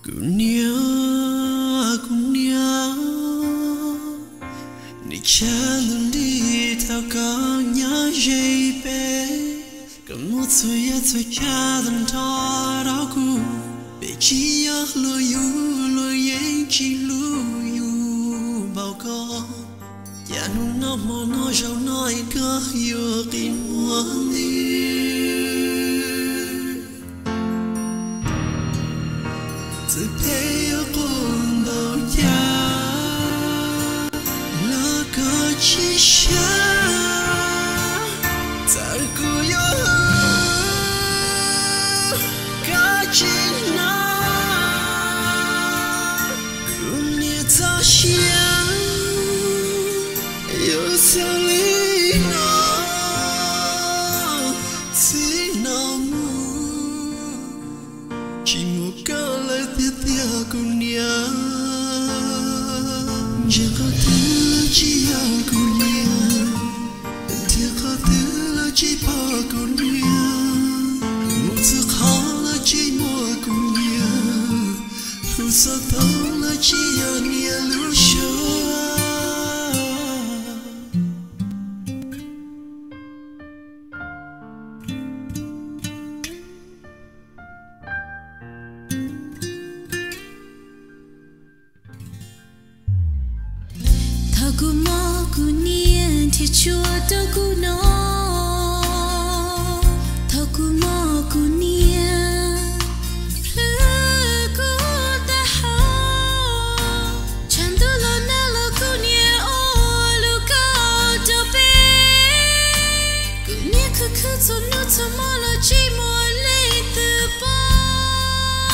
Kunia Ni chalun đi theo có nhớ dây bé Cầm một suy ya suy cha dần thọ đó cu Bị chi ya lo yên chi lu yu bao co Ya nu nó mò nó rau nói có yêu tin muôn đi Từ thế ở cùng bao ya Là có chi xa Tại cô yêu Cả chi na Cũng như ta xiang Yêu sao lý nó Chỉ nào mu Chỉ một câu lời tiếc tiếc cùng nhau Chẳng có thứ là chỉ ao cùng nhau Tiếc có thứ là chỉ bỏ cùng nhau Một sự khó là chỉ mua cùng nhau Lúc sao tao là chỉ ao nhau lúc xưa Aku mau ku nian thì chúa đâu ku nó thao ku mau ku nian lỡ ku ta ha chẳng tu lo na lo ku nian ô lu cao đâu bé ku nian cứ cho nó cho mò lo chỉ mò lấy từ bao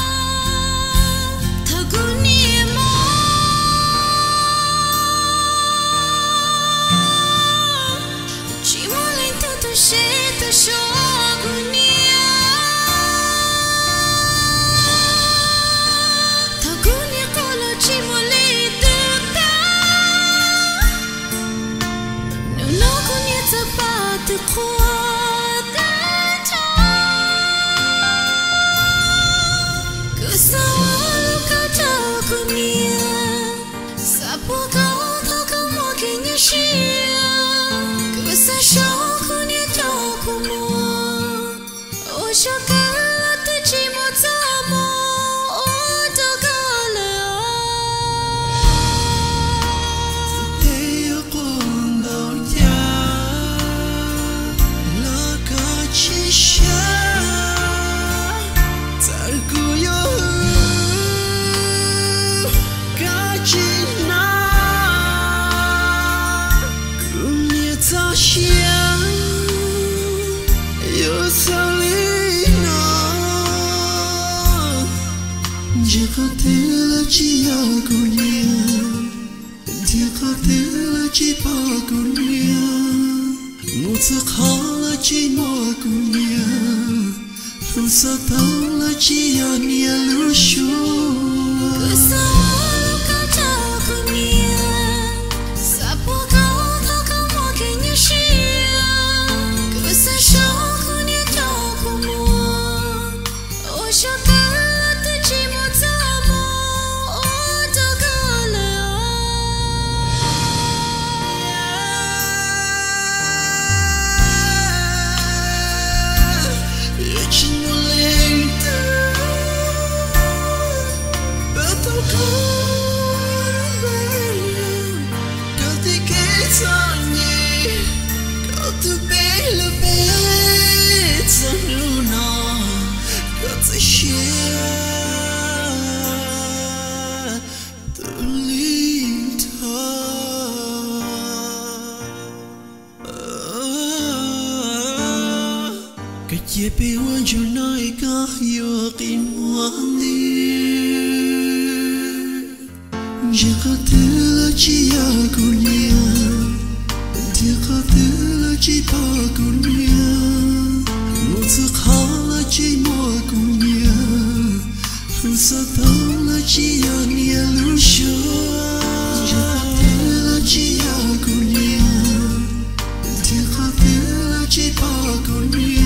thao ku nian sẽ ta cho cô nia thao cô nia có lo chỉ một lý từ ta nếu nó cô nia ta ba từ khoa ta cho cứ sao lúc cao thao cô nia sa po cao thao cao mua cái nhà xia cứ sa cho cho cả tự chỉ một giấc mơ đâu có lẽ thế ở cùng bao ya là có chỉ xa tại cô yêu cả chỉ na cũng như ta xiang yêu sao chỉ có thứ là chỉ ao cùng nhau, chỉ có thứ là chỉ bỏ cùng nhau, một sự khó là chỉ mua cùng nhau, lúc sao tao là chỉ ao nhau lúc xưa. Cứ sao lúc cao thao cùng nhau, sa po cao thao cao mua cái nhà xia, cứ sao sao cùng nhau thao cùng mua, ôi cho cả cái chia bê uốn cho nói có yêu tin muôn đi chỉ có thứ là chỉ ao cùng nhau chỉ có thứ là chỉ bỏ cùng nhau một sự khó là chỉ mua cùng nhau lúc sao tao là chỉ ao nhau lúc xưa chỉ có thứ là chỉ ao cùng nhau chỉ có thứ là chỉ bỏ cùng nhau